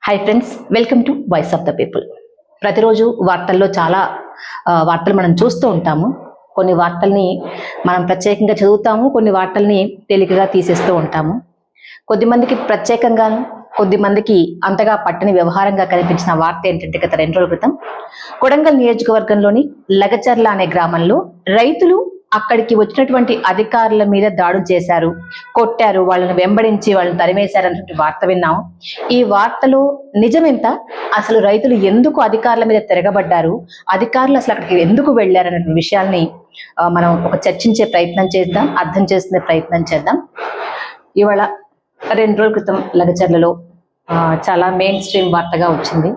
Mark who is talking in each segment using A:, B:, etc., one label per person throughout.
A: Hi friends, welcome to voice of the people. ప్రతిరోజు వార్తల్లో చాలా వార్తలు మనం చూస్తూ ఉంటాము. కొన్ని వార్తల్ని మనం ప్రత్యేకంగా చదువుతాము, కొన్ని వార్తల్ని తేలికగా తీసేస్తూ ఉంటాము. కొద్దిమందికి ప్రత్యేకంగాను, కొద్దిమందికి అంతగా పట్టని వ్యవహారంగా కనిపించిన వార్త ఏంటంటే, గత 2 రోజుల క్రితం కొడంగల్ నియోజకవర్గంలోని లగచర్ల అనే గ్రామంలో రైతులు అక్కడికి వచ్చినటువంటి అధికారుల మీద దాడులు చేశారు, కొట్టారు, వాళ్ళని వెంబడించి వాళ్ళని తరిమేశారు అన్నటువంటి వార్త విన్నాము. ఈ వార్తలో నిజమెంత? అసలు రైతులు ఎందుకు అధికారుల మీద తిరగబడ్డారు, అధికారులు అసలు అక్కడికి ఎందుకు వెళ్ళారు అనే విషయాల్ని మనం ఒక చర్చించే ప్రయత్నం చేద్దాం, అర్థం చేసుకునే ప్రయత్నం చేద్దాం. ఇవాళ 2 రోజుల క్రితం లగచర్లలో చాలా మెయిన్ స్ట్రీమ్ వార్తగా వచ్చింది.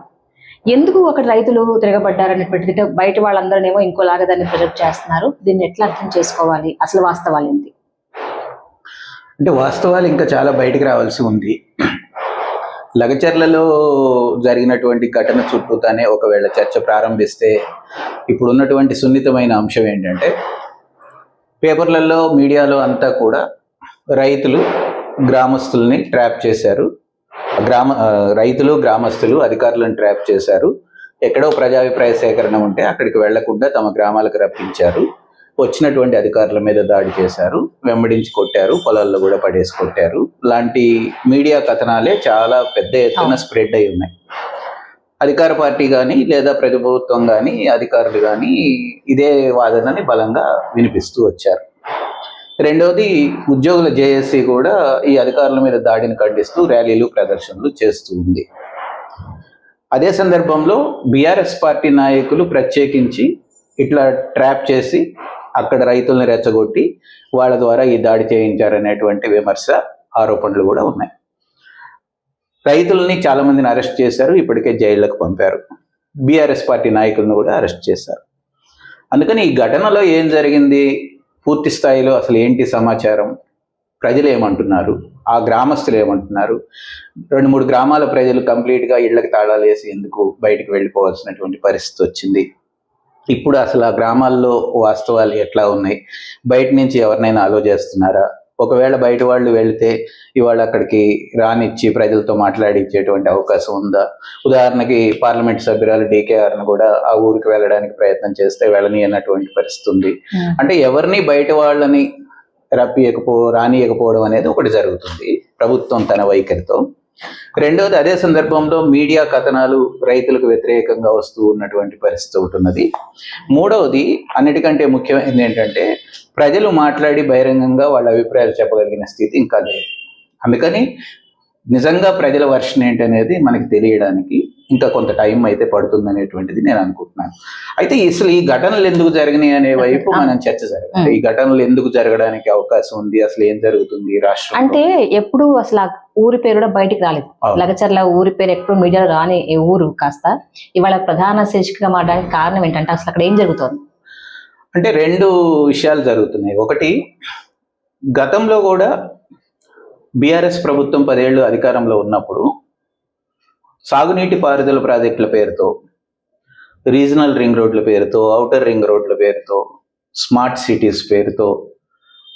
A: ఎందుకు అక్కడ రైతులు తిరగబడ్డారనేటువంటిది బయట వాళ్ళందరూనేమో ఇంకోలాగా దాన్ని ప్రొజెక్ట్ చేస్తున్నారు. దీన్ని ఎట్లా అర్థం చేసుకోవాలి, అసలు వాస్తవాలు ఏంటి?
B: అంటే వాస్తవాలు ఇంకా చాలా బయటికి రావాల్సి ఉంది. లగచర్లలో జరిగినటువంటి ఘటన చుట్టూతానే ఒకవేళ చర్చ ప్రారంభిస్తే ఇప్పుడు ఉన్నటువంటి సున్నితమైన అంశం ఏంటంటే, పేపర్లలో మీడియాలో అంతా కూడా రైతులు గ్రామస్తుల్ని ట్రాప్ చేశారు, రైతులు గ్రామస్తులు అధికారులను ట్రాప్ చేశారు, ఎక్కడో ప్రజాభిప్రాయ సేకరణ ఉంటే అక్కడికి వెళ్లకుండా తమ గ్రామాలకు రప్పించారు, వచ్చినటువంటి అధికారుల మీద దాడి చేశారు, వెంబడించి కొట్టారు, పొలాల్లో కూడా పడేసి కొట్టారు లాంటి మీడియా కథనాలే చాలా పెద్ద ఎత్తున స్ప్రెడ్ అయి ఉన్నాయి. అధికార పార్టీ కానీ లేదా ప్రభుత్వం కానీ అధికారులు కానీ ఇదే వాదనని బలంగా వినిపిస్తూ వచ్చారు. రెండవది, ఉద్యోగుల జేఏసీ కూడా ఈ అధికారుల మీద దాడిని ఖండిస్తూ ర్యాలీలు ప్రదర్శనలు చేస్తూ ఉంది. అదే సందర్భంలో బీఆర్ఎస్ పార్టీ నాయకులు ప్రత్యేకించి ఇట్లా ట్రాప్ చేసి అక్కడ రైతుల్ని రెచ్చగొట్టి వాళ్ళ ద్వారా ఈ దాడి చేయించారనేటువంటి విమర్శ, ఆరోపణలు కూడా ఉన్నాయి. రైతుల్ని చాలా మందిని అరెస్ట్ చేశారు, ఇప్పటికే జైళ్లకు పంపారు. బీఆర్ఎస్ పార్టీ నాయకులను కూడా అరెస్ట్ చేశారు. అందుకని ఈ ఘటనలో ఏం జరిగింది, పూర్తి స్థాయిలో అసలు ఏంటి సమాచారం, ప్రజలు ఏమంటున్నారు, ఆ గ్రామస్తులు ఏమంటున్నారు, 2-3 గ్రామాల ప్రజలు కంప్లీట్గా ఇళ్లకు తాళాలు వేసి ఎందుకు బయటికి వెళ్ళిపోవాల్సినటువంటి పరిస్థితి వచ్చింది, ఇప్పుడు అసలు ఆ గ్రామాల్లో వాస్తవాలు ఎట్లా ఉన్నాయి, బయట నుంచి ఎవరినైనా అలో చేస్తున్నారా, ఒకవేళ బయట వాళ్ళు వెళితే ఇవాళ అక్కడికి రానిచ్చి ప్రజలతో మాట్లాడించేటువంటి అవకాశం ఉందా? ఉదాహరణకి పార్లమెంట్ సభ్యురాలు DKRను కూడా ఆ ఊరికి వెళ్ళడానికి ప్రయత్నం చేస్తే వెళ్ళని అన్నటువంటి పరిస్థితి ఉంది. అంటే ఎవరిని బయట వాళ్ళని రానియకపోవడం అనేది ఒకటి జరుగుతుంది ప్రభుత్వం తన వైఖరితో. రెండవది, అదే సందర్భంలో మీడియా కథనాలు రైతులకు వ్యతిరేకంగా వస్తూ ఉన్నటువంటి పరిస్థితి ఒకటి ఉన్నది. మూడవది, అన్నిటికంటే ముఖ్యమైనది ఏంటంటే, ప్రజలు మాట్లాడి బహిరంగంగా వాళ్ళ అభిప్రాయాలు చెప్పగలిగిన స్థితి ఇంకా లేదు. అందుకని నిజంగా ప్రజల వర్షన్ ఏంటనేది మనకి తెలియడానికి ఇంకా కొంత టైం అయితే పడుతుంది అనేటువంటిది నేను అనుకుంటున్నాను. అయితే అసలు ఈ ఘటనలు ఎందుకు జరిగినాయి అనే వైపు మనం చర్చ జరగాలి. ఈ ఘటనలు ఎందుకు జరగడానికి అవకాశం ఉంది, అసలు ఏం జరుగుతుంది రాష్ట్రం
A: అంటే? ఎప్పుడు అసలు ఆ ఊరి పేరు కూడా బయటికి రాలేదు. లగచర్ల ఊరి పేరు ఎప్పుడు మీడియాలో రాని ఊరు కాస్త ఇవాళ ప్రధాన శీర్షికగా మారడానికి కారణం ఏంటంటే, అసలు అక్కడ ఏం జరుగుతుంది
B: అంటే 2 విషయాలు జరుగుతున్నాయి. ఒకటి, గతంలో కూడా బీఆర్ఎస్ ప్రభుత్వం 10 ఏళ్ళు అధికారంలో ఉన్నప్పుడు సాగునీటి పారుదల ప్రాజెక్టుల పేరుతో, రీజనల్ రింగ్ రోడ్ల పేరుతో, ఔటర్ రింగ్ రోడ్ల పేరుతో, స్మార్ట్ సిటీస్ పేరుతో,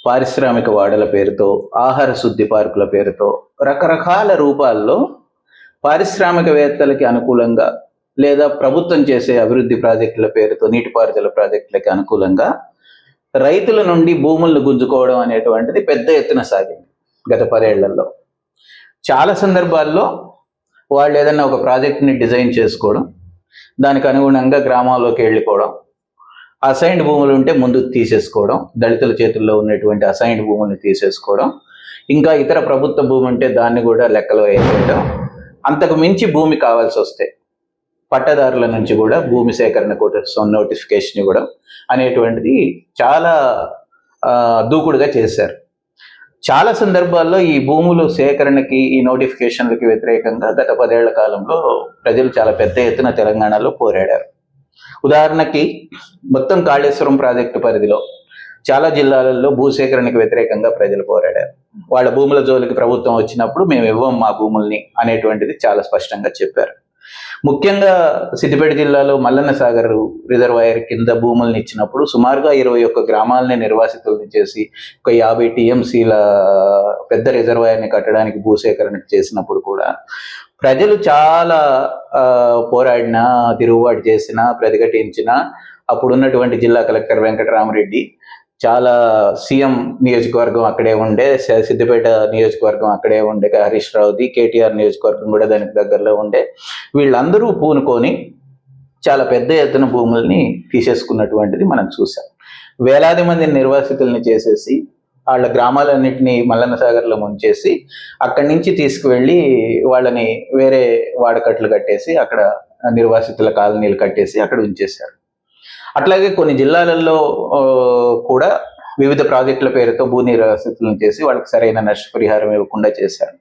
B: పారిశ్రామిక వాడల పేరుతో, ఆహార శుద్ధి పార్కుల పేరుతో రకరకాల రూపాల్లో పారిశ్రామికవేత్తలకి అనుకూలంగా లేదా ప్రభుత్వం చేసే అభివృద్ధి ప్రాజెక్టుల పేరుతో, నీటిపారుదల ప్రాజెక్టులకి అనుకూలంగా రైతుల నుండి భూములను గుంజుకోవడం అనేటువంటిది పెద్ద ఎత్తున సాగింది గత 10 ఏళ్లలో. చాలా సందర్భాల్లో వాళ్ళు ఏదైనా ఒక ప్రాజెక్ట్ని డిజైన్ చేసుకోవడం, దానికి అనుగుణంగా గ్రామాల్లోకి వెళ్ళిపోవడం, అసైన్డ్ భూములు ఉంటే ముందు తీసేసుకోవడం, దళితుల చేతుల్లో ఉన్నటువంటి అసైన్డ్ భూముల్ని తీసేసుకోవడం, ఇంకా ఇతర ప్రభుత్వ భూమి ఉంటే దాన్ని కూడా లెక్కలో వేసేయడం, అంతకు మించి భూమి కావాల్సి వస్తే పట్టదారుల నుంచి కూడా భూమి సేకరణ కోసం నోటిఫికేషన్ ఇవ్వడం అనేటువంటిది చాలా దూకుడుగా చేశారు. చాలా సందర్భాల్లో ఈ భూములు సేకరణకి, ఈ నోటిఫికేషన్లకి వ్యతిరేకంగా గత 10 ఏళ్ల కాలంలో ప్రజలు చాలా పెద్ద ఎత్తున తెలంగాణలో పోరాడారు. ఉదాహరణకి మొత్తం కాళేశ్వరం ప్రాజెక్టు పరిధిలో చాలా జిల్లాలలో భూసేకరణకు వ్యతిరేకంగా ప్రజలు పోరాడారు. వాళ్ళ భూముల జోలికి ప్రభుత్వం వచ్చినప్పుడు మేము ఇవ్వం మా భూముల్ని అనేటువంటిది చాలా స్పష్టంగా చెప్పారు. ముఖ్యంగా సిద్దిపేట జిల్లాలో మల్లన్న సాగర్ రిజర్వాయర్ కింద భూములను ఇచ్చినప్పుడు సుమారుగా 21 గ్రామాలని నిర్వాసితుల్ని చేసి ఒక 50 TMCల పెద్ద రిజర్వాయర్ని కట్టడానికి భూసేకరణ చేసినప్పుడు కూడా ప్రజలు చాలా పోరాడినా, తిరుగుబాటు చేసినా, ప్రతిఘటించినా అప్పుడున్నటువంటి జిల్లా కలెక్టర్ వెంకటరామరెడ్డి చాలా సీఎం నియోజకవర్గం అక్కడే ఉండే, సిద్దిపేట నియోజకవర్గం అక్కడే ఉండే, హరీష్ రావుది కేటీఆర్ నియోజకవర్గం కూడా దానికి దగ్గరలో ఉండే, వీళ్ళందరూ పూనుకొని చాలా పెద్ద ఎత్తున భూముల్ని తీసేసుకున్నటువంటిది మనం చూసాం. వేలాది మంది నిర్వాసితుల్ని చేసేసి వాళ్ళ గ్రామాలన్నింటినీ మల్లన్న సాగర్లో ముంచేసి అక్కడి నుంచి తీసుకువెళ్ళి వాళ్ళని వేరే వాడకట్లు కట్టేసి అక్కడ నిర్వాసితుల కాలనీలు కట్టేసి అక్కడ ఉంచేశారు. అట్లాగే కొన్ని జిల్లాలలో కూడా వివిధ ప్రాజెక్టుల పేరుతో భూ నిర్వాసితులను చేసి వాళ్ళకి సరైన నష్టపరిహారం ఇవ్వకుండా చేశారు.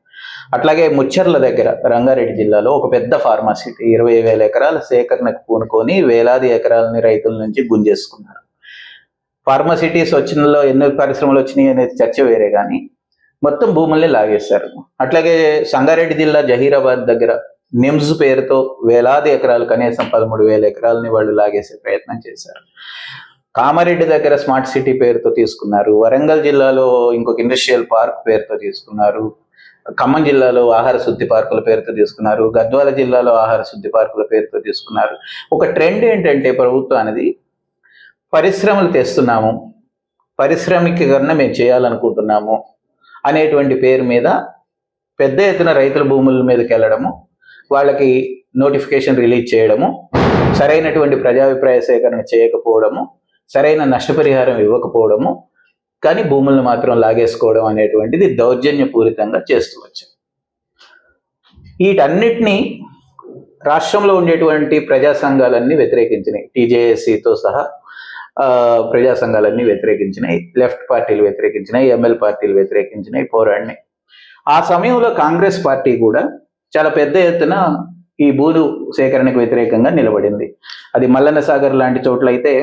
B: అట్లాగే ముచ్చర్ల దగ్గర రంగారెడ్డి జిల్లాలో ఒక పెద్ద ఫార్మాసిటీ 20,000 ఎకరాల సేకరణకు పూనుకొని వేలాది ఎకరాలని రైతుల నుంచి గుంజేసుకున్నారు. ఫార్మాసిటీస్ వచ్చినలో ఎన్నో పరిశ్రమలు వచ్చినాయి అనేది చర్చ వేరే, కానీ మొత్తం భూముల్ని లాగేశారు. అట్లాగే సంగారెడ్డి జిల్లా జహీరాబాద్ దగ్గర నిమ్స్ పేరుతో వేలాది ఎకరాలు, కనీసం 13,000 ఎకరాలని వాళ్ళు లాగేసే ప్రయత్నం చేశారు. కామారెడ్డి దగ్గర స్మార్ట్ సిటీ పేరుతో తీసుకున్నారు. వరంగల్ జిల్లాలో ఇంకొక ఇండస్ట్రియల్ పార్క్ పేరుతో తీసుకున్నారు. ఖమ్మం జిల్లాలో ఆహార శుద్ధి పార్కుల పేరుతో తీసుకున్నారు. గద్వాల జిల్లాలో ఆహార శుద్ధి పార్కుల పేరుతో తీసుకున్నారు. ఒక ట్రెండ్ ఏంటంటే ప్రభుత్వం అనేది పరిశ్రమలు తెస్తున్నాము, పారిశ్రామికీకరణ మేము చేయాలనుకుంటున్నాము అనేటువంటి పేరు మీద పెద్ద ఎత్తున రైతుల భూముల మీదకి వెళ్ళడము, వాళ్ళకి నోటిఫికేషన్ రిలీజ్ చేయడము, సరైనటువంటి ప్రజాభిప్రాయ సేకరణ చేయకపోవడము, సరైన నష్టపరిహారం ఇవ్వకపోవడము, కానీ భూములను మాత్రం లాగేసుకోవడం అనేటువంటిది దౌర్జన్యపూరితంగా చేస్తూ వచ్చాం. వీటన్నిటినీ రాష్ట్రంలో ఉండేటువంటి ప్రజా సంఘాలన్నీ వ్యతిరేకించినాయి. టీజేఏసీతో సహా ప్రజా సంఘాలన్నీ వ్యతిరేకించినాయి, లెఫ్ట్ పార్టీలు వ్యతిరేకించినాయి, ఎంఎల్ పార్టీలు వ్యతిరేకించినాయి, పోరాడినాయి. ఆ సమయంలో కాంగ్రెస్ పార్టీ కూడా చాలా పెద్ద ఎత్తున ఈ భూలు సేకరణకు వ్యతిరేకంగా నిలబడింది. అది మల్లన్న సాగర్ లాంటి చోట్ల అయితే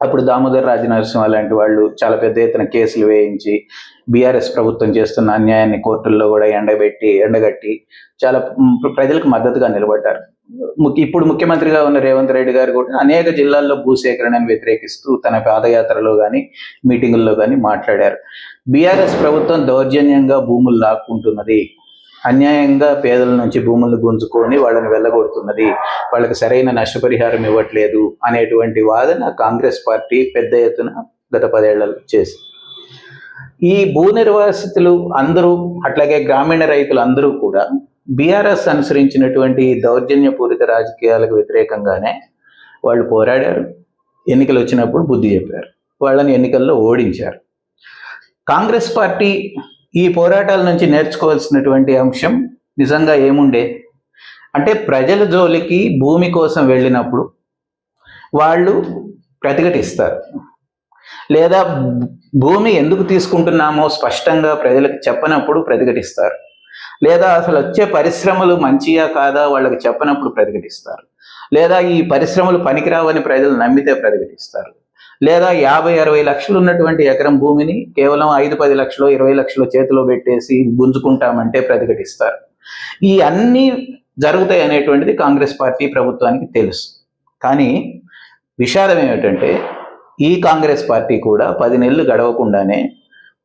B: అప్పుడు దామోదర్ రాజనరసింహ లాంటి వాళ్ళు చాలా పెద్ద ఎత్తున కేసులు వేయించి బీఆర్ఎస్ ప్రభుత్వం చేస్తున్న అన్యాయాన్ని కోర్టుల్లో కూడా ఎండగట్టి చాలా ప్రజలకు మద్దతుగా నిలబడ్డారు. ఇప్పుడు ముఖ్యమంత్రిగా ఉన్న రేవంత్ రెడ్డి గారు కూడా అనేక జిల్లాల్లో భూసేకరణను వ్యతిరేకిస్తూ తన పాదయాత్రలో కానీ మీటింగుల్లో కానీ మాట్లాడారు. బీఆర్ఎస్ ప్రభుత్వం దౌర్జన్యంగా భూములు లాక్కుంటున్నది, అన్యాయంగా పేదల నుంచి భూములను గుంజుకొని వాళ్ళని వెళ్ళగొడుతున్నది, వాళ్ళకి సరైన నష్టపరిహారం ఇవ్వట్లేదు అనేటువంటి వాదన కాంగ్రెస్ పార్టీ పెద్ద ఎత్తున గత 10 ఏళ్లలో చేసింది. ఈ భూ నిర్వాసితులు అందరూ, అట్లాగే గ్రామీణ రైతులు అందరూ కూడా బీఆర్ఎస్ అనుసరించినటువంటి దౌర్జన్యపూరిత రాజకీయాలకు వ్యతిరేకంగానే వాళ్ళు పోరాడారు. ఎన్నికలు వచ్చినప్పుడు బుద్ధి చెప్పారు, వాళ్ళని ఎన్నికల్లో ఓడించారు. కాంగ్రెస్ పార్టీ ఈ పోరాటాల నుంచి నేర్చుకోవాల్సినటువంటి అంశం నిజంగా ఏముండే అంటే, ప్రజల జోలికి భూమి కోసం వెళ్ళినప్పుడు వాళ్ళు ప్రతిఘటిస్తారు, లేదా భూమి ఎందుకు తీసుకుంటున్నామో స్పష్టంగా ప్రజలకు చెప్పనప్పుడు ప్రతిఘటిస్తారు, లేదా అసలు వచ్చే పరిశ్రమలు మంచియా కాదా వాళ్ళకి చెప్పనప్పుడు ప్రతిఘటిస్తారు, లేదా ఈ పరిశ్రమలు పనికిరావని ప్రజలు నమ్మితే ప్రతిఘటిస్తారు, లేదా 50-60 లక్షలు ఉన్నటువంటి ఎకరం భూమిని కేవలం 5-10 లక్షలు 20 లక్షలు చేతిలో పెట్టేసి గుంజుకుంటామంటే ప్రతిఘటిస్తారు. ఈ అన్నీ జరుగుతాయి అనేటువంటిది కాంగ్రెస్ పార్టీ ప్రభుత్వానికి తెలుసు. కానీ విషాదం ఏమిటంటే, ఈ కాంగ్రెస్ పార్టీ కూడా 10 నెలలు గడవకుండానే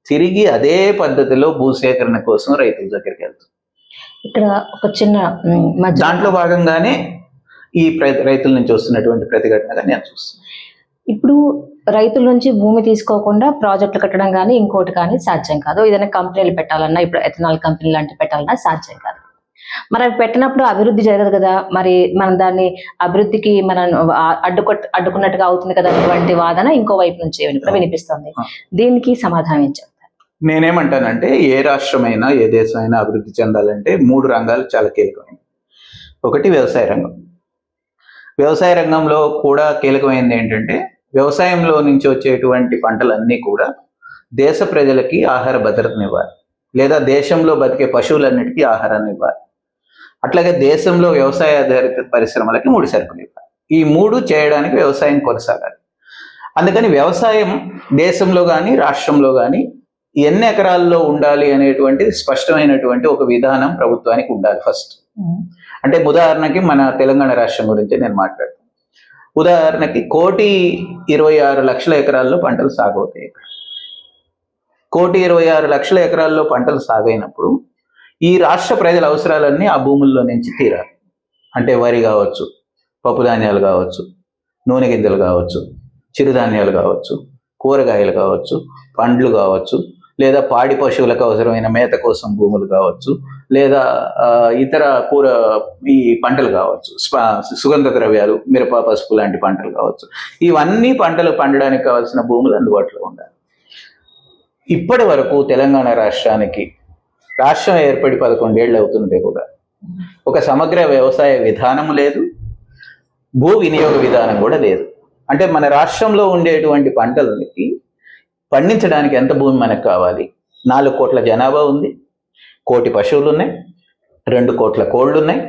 B: తిరిగి అదే పద్ధతిలో భూసేకరణ కోసం రైతుల దగ్గరికి వెళ్తుంది.
A: ఇక్కడ ఒక చిన్న
B: దాంట్లో భాగంగానే ఈ రైతుల నుంచి వస్తున్నటువంటి ప్రతిఘటనగా నేను చూస్తున్నాను.
A: ఇప్పుడు రైతుల నుంచి భూమి తీసుకోకుండా ప్రాజెక్టులు కట్టడం కానీ ఇంకోటి కానీ సాధ్యం కాదు. ఏదైనా కంపెనీలు పెట్టాలన్నా, ఇప్పుడు ఎథనాల్ కంపెనీ లాంటివి పెట్టాలన్నా సాధ్యం కాదు. మరి అవి పెట్టినప్పుడు అభివృద్ధి జరగదు కదా, మరి మనం దాన్ని అభివృద్ధికి మనం అడ్డుకున్నట్టుగా అవుతుంది కదా అటువంటి వాదన ఇంకో వైపు నుంచి వినిపిస్తుంది. దీనికి సమాధానం ఏం చెప్తారు?
B: నేనేమంటానంటే, ఏ రాష్ట్రమైనా ఏ దేశమైనా అభివృద్ధి చెందాలంటే 3 రంగాలు చాలా కీలకమైనవి. ఒకటి వ్యవసాయ రంగం. వ్యవసాయ రంగంలో కూడా కీలకమైనది ఏంటంటే, వ్యవసాయంలో నుంచి వచ్చేటువంటి పంటలన్నీ కూడా దేశ ప్రజలకి ఆహార భద్రతనివ్వాలి, లేదా దేశంలో బతికే పశువులన్నిటికీ ఆహారాన్ని ఇవ్వాలి. అట్లాగే దేశంలో వ్యవసాయ ఆధారిత పరిశ్రమలకి ముడి సరుకులు ఇవ్వాలి. ఈ 3 చేయడానికి వ్యవసాయం కొనసాగాలి. అందుకని వ్యవసాయం దేశంలో కానీ రాష్ట్రంలో కానీ ఎన్ని ఎకరాల్లో ఉండాలి అనేటువంటిది స్పష్టమైనటువంటి ఒక విధానం ప్రభుత్వానికి ఉండాలి ఫస్ట్. అంటే ఉదాహరణకి మన తెలంగాణ రాష్ట్రం గురించి నేను మాట్లాడతాను. ఉదాహరణకి 1,26,00,000 ఎకరాల్లో పంటలు సాగు అవుతాయి. 1,26,00,000 ఎకరాల్లో పంటలు సాగైనప్పుడు ఈ రాష్ట్ర ప్రజల అవసరాలన్నీ ఆ భూముల్లో నుంచి తీరాలి. అంటే వరి కావచ్చు, పప్పు ధాన్యాలు కావచ్చు, నూనె గింజలు కావచ్చు, చిరుధాన్యాలు కావచ్చు, కూరగాయలు కావచ్చు, పండ్లు కావచ్చు, లేదా పాడి పశువులకు అవసరమైన మేత కోసం భూములు కావచ్చు, లేదా ఇతర ఈ పంటలు కావచ్చు, సుగంధ ద్రవ్యాలు, మిరప, పసుపు లాంటి పంటలు కావచ్చు. ఇవన్నీ పంటలు పండడానికి కావాల్సిన భూములు అందుబాటులో ఉండాలి. ఇప్పటి వరకు తెలంగాణ రాష్ట్రానికి రాష్ట్రం ఏర్పడి 11 ఏళ్ళు అవుతుంటే కూడా ఒక సమగ్ర వ్యవసాయ విధానం లేదు, భూ వినియోగ విధానం కూడా లేదు. అంటే మన రాష్ట్రంలో ఉండేటువంటి పంటలకి పండించడానికి ఎంత భూమి మనకు కావాలి? 4 కోట్ల జనాభా ఉంది, 1 కోటి పశువులు ఉన్నాయి, 2 కోట్ల కోళ్ళు ఉన్నాయి.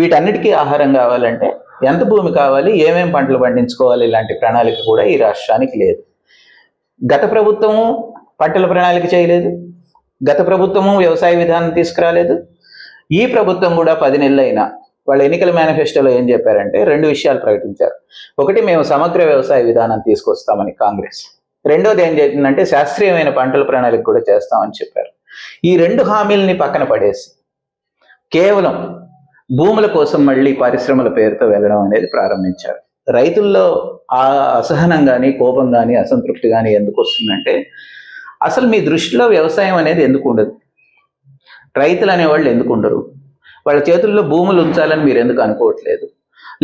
B: వీటన్నిటికీ ఆహారం కావాలంటే ఎంత భూమి కావాలి, ఏమేం పంటలు పండించుకోవాలి, ఇలాంటి ప్రణాళిక కూడా ఈ రాష్ట్రానికి లేదు. గత ప్రభుత్వము పంటల ప్రణాళిక చేయలేదు, గత ప్రభుత్వము వ్యవసాయ విధానం తీసుకురాలేదు. ఈ ప్రభుత్వం కూడా 10 నెలలైనా వాళ్ళ ఎన్నికల మేనిఫెస్టోలో ఏం చెప్పారంటే 2 విషయాలు ప్రకటించారు. ఒకటి, మేము సమగ్ర వ్యవసాయ విధానం తీసుకొస్తామని కాంగ్రెస్. రెండోది ఏం చేసిందంటే శాస్త్రీయమైన పంటల ప్రణాళిక కూడా చేస్తామని చెప్పారు. ఈ 2 హామీలని పక్కన పడేసి కేవలం భూముల కోసం మళ్ళీ పరిశ్రమల పేరుతో వెళ్ళడం అనేది ప్రారంభించారు. రైతుల్లో ఆ అసహనం కానీ, కోపం కానీ, అసంతృప్తి కానీ ఎందుకు వస్తుందంటే అసలు మీ దృష్టిలో వ్యవసాయం అనేది ఎందుకు ఉండదు? రైతులు అనేవాళ్ళు ఎందుకు ఉండరు? వాళ్ళ చేతుల్లో భూములు ఉంచాలని మీరు ఎందుకు అనుకోవట్లేదు?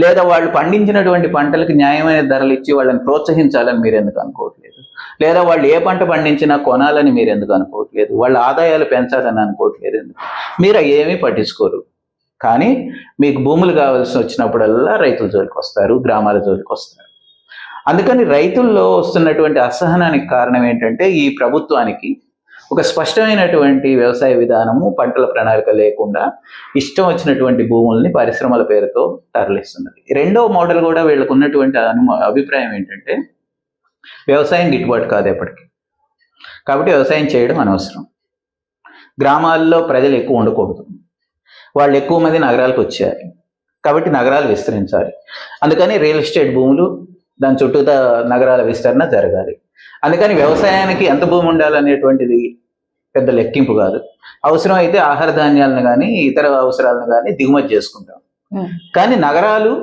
B: లేదా వాళ్ళు పండించినటువంటి పంటలకు న్యాయమైన ధరలు ఇచ్చి వాళ్ళని ప్రోత్సహించాలని మీరు ఎందుకు అనుకోవట్లేదు? లేదా వాళ్ళు ఏ పంట పండించినా కొనాలని మీరు ఎందుకు అనుకోవట్లేదు? వాళ్ళ ఆదాయాలు పెంచాలని అనుకోవట్లేదు ఎందుకు? మీరు ఏమీ పట్టించుకోరు. కానీ మీకు భూములు కావాల్సి వచ్చినప్పుడల్లా రైతుల జోలికి వస్తారు, గ్రామాల జోలికి వస్తారు. అందుకని రైతుల్లో వస్తున్నటువంటి అసహనానికి కారణం ఏంటంటే ఈ ప్రభుత్వానికి ఒక స్పష్టమైనటువంటి వ్యవసాయ విధానము, పంటల ప్రణాళిక లేకుండా ఇష్టం వచ్చినటువంటి భూముల్ని పరిశ్రమల పేరుతో తరలిస్తున్నది. రెండవ మోడల్ కూడా వీళ్ళకు ఉన్నటువంటి అభిప్రాయం ఏంటంటే వ్యవసాయం గిట్టుబాటు కాదు ఎప్పటికీ, కాబట్టి వ్యవసాయం చేయడం అనవసరం. గ్రామాల్లో ప్రజలు ఎక్కువ ఉండకూడదు, వాళ్ళు ఎక్కువ మంది నగరాలకు వచ్చేయాలి, కాబట్టి నగరాలు విస్తరించాలి. అందుకని రియల్ ఎస్టేట్ భూములు, దాని చుట్టూతా నగరాల విస్తరణ జరగాలి. అందుకని వ్యవసాయానికి ఎంత భూమి ఉండాలనేటువంటిది పెద్ద లెక్కింపు కాదు. అవసరం అయితే ఆహార ధాన్యాలను కానీ, ఇతర అవసరాలను కానీ దిగుమతి చేసుకుంటాం. కానీ నగరాలు,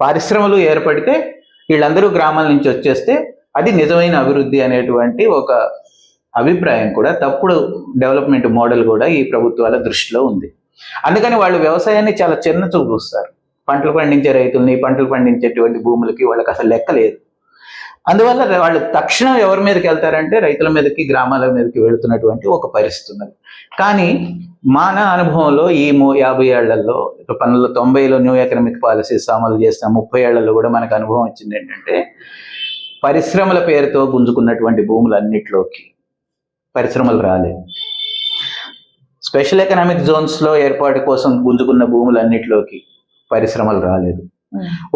B: పరిశ్రమలు ఏర్పడితే వీళ్ళందరూ గ్రామాల నుంచి వచ్చేస్తే అది నిజమైన అభివృద్ధి అనేటువంటి ఒక అభిప్రాయం కూడా, తప్పుడు డెవలప్మెంట్ మోడల్ కూడా ఈ ప్రభుత్వాల దృష్టిలో ఉంది. అందుకని వాళ్ళు వ్యవసాయాన్ని చాలా చిన్న చూపు చూస్తారు. పంటలు పండించే రైతుల్ని, పంటలు పండించేటువంటి భూములకి వాళ్ళకి అసలు లెక్క లేదు. అందువల్ల వాళ్ళు తక్షణం ఎవరి మీదకి వెళ్తారంటే రైతుల మీదకి, గ్రామాల మీదకి వెళుతున్నటువంటి ఒక పరిస్థితి ఉన్నది. కానీ మన అనుభవంలో ఈ 50 ఏళ్లలో, 1990లో న్యూ ఎకనామిక్ పాలసీస్ అమలు చేసిన 30 ఏళ్లలో కూడా మనకు అనుభవం వచ్చింది ఏంటంటే పరిశ్రమల పేరుతో గుంజుకున్నటువంటి భూములన్నిటిలోకి పరిశ్రమలు రాలేదు. స్పెషల్ ఎకనామిక్ జోన్స్లో ఏర్పాటు కోసం గుంజుకున్న భూములన్నిటిలోకి పరిశ్రమలు రాలేదు.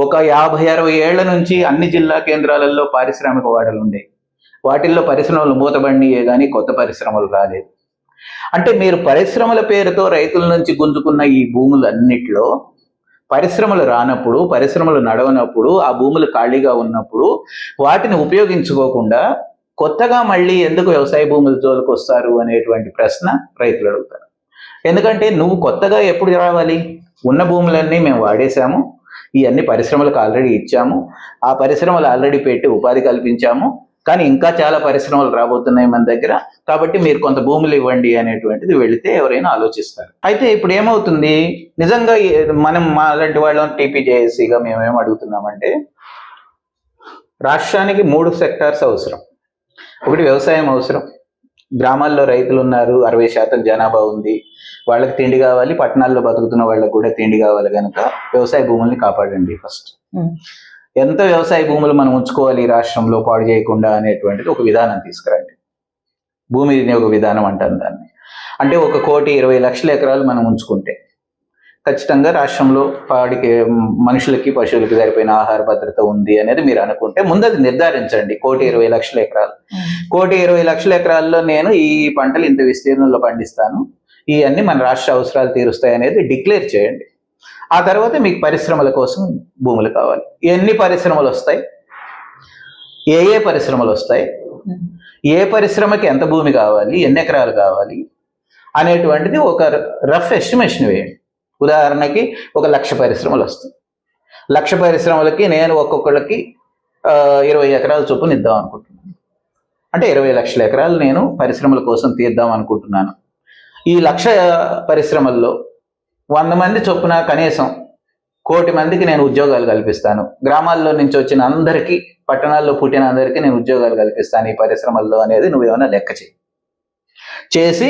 B: ఒక 50-60 ఏళ్ల నుంచి అన్ని జిల్లా కేంద్రాలలో పారిశ్రామిక వాడలు ఉండేవి. వాటిల్లో పరిశ్రమలు మూతబడియే కానీ కొత్త పరిశ్రమలు రాలేదు. అంటే మీరు పరిశ్రమల పేరుతో రైతుల నుంచి గుంజుకున్న ఈ భూములన్నిటిలో పరిశ్రమలు రానప్పుడు, పరిశ్రమలు నడవనప్పుడు, ఆ భూములు ఖాళీగా ఉన్నప్పుడు వాటిని ఉపయోగించుకోకుండా కొత్తగా మళ్ళీ ఎందుకు వ్యవసాయ భూముల జోలికి వస్తారు అనేటువంటి ప్రశ్న రైతులు అడుగుతారు. ఎందుకంటే నువ్వు కొత్తగా ఎప్పుడు రావాలి? ఉన్న భూములన్నీ మేము వాడేశాము, ఇవన్నీ పరిశ్రమలకు ఆల్రెడీ ఇచ్చాము, ఆ పరిశ్రమలు ఆల్రెడీ పెట్టి ఉపాధి కల్పించాము, కానీ ఇంకా చాలా పరిశ్రమలు రాబోతున్నాయి మన దగ్గర, కాబట్టి మీరు కొంత భూములు ఇవ్వండి అనేటువంటిది వెళితే ఎవరైనా ఆలోచిస్తారు. అయితే ఇప్పుడు ఏమవుతుంది, నిజంగా మనం అలాంటి వాళ్ళని టీపీజేఏసీగా మేమేం అడుగుతున్నామంటే రాష్ట్రానికి 3 సెక్టార్స్ అవసరం. ఒకటి వ్యవసాయం అవసరం. గ్రామాల్లో రైతులు ఉన్నారు, 60% జనాభా ఉంది, వాళ్ళకి తిండి కావాలి, పట్టణాల్లో బతుకుతున్న వాళ్ళకి కూడా తిండి కావాలి. కనుక వ్యవసాయ భూముల్ని కాపాడండి ఫస్ట్. ఎంత వ్యవసాయ భూములు మనం ఉంచుకోవాలి రాష్ట్రంలో పాడు చేయకుండా అనేటువంటిది ఒక విధానం తీసుకురండి. భూమి వినియోగ విధానం అంటాం దాన్ని. అంటే 1,20,00,000 ఎకరాలు మనం ఉంచుకుంటే ఖచ్చితంగా రాష్ట్రంలో పాడికి, మనుషులకి, పశువులకి సరిపోయిన ఆహార భద్రత ఉంది అనేది మీరు అనుకుంటే ముందు అది నిర్ధారించండి. 1,20,00,000 ఎకరాలు, 1,20,00,000 ఎకరాల్లో నేను ఈ పంటలు ఇంత విస్తీర్ణంలో పండిస్తాను, ఇవన్నీ మన రాష్ట్ర అవసరాలు తీరుస్తాయి అనేది డిక్లేర్ చేయండి. ఆ తర్వాత మీకు పరిశ్రమల కోసం భూములు కావాలి. ఎన్ని పరిశ్రమలు వస్తాయి, ఏ పరిశ్రమలు వస్తాయి, ఏ పరిశ్రమకి ఎంత భూమి కావాలి, ఎన్ని ఎకరాలు కావాలి, అనేటువంటిది ఒక రఫ్ ఎస్టిమేషన్ వేయండి. ఉదాహరణకి 1,00,000 పరిశ్రమలు వస్తాయి. 1,00,000 పరిశ్రమలకి నేను ఒక్కొక్కళ్ళకి 20 ఎకరాల చొప్పున ఇద్దాం అనుకుంటున్నాను. అంటే 20 లక్షల ఎకరాలు నేను పరిశ్రమల కోసం తీద్దాం అనుకుంటున్నాను. ఈ 1,00,000 పరిశ్రమల్లో 100 మంది చొప్పున కనీసం 1,00,00,000 మందికి నేను ఉద్యోగాలు కల్పిస్తాను. గ్రామాల్లో నుంచి వచ్చిన అందరికీ, పట్టణాల్లో పుట్టిన అందరికీ నేను ఉద్యోగాలు కల్పిస్తాను ఈ పరిశ్రమల్లో అనేది నువ్వేమైనా లెక్క చేసి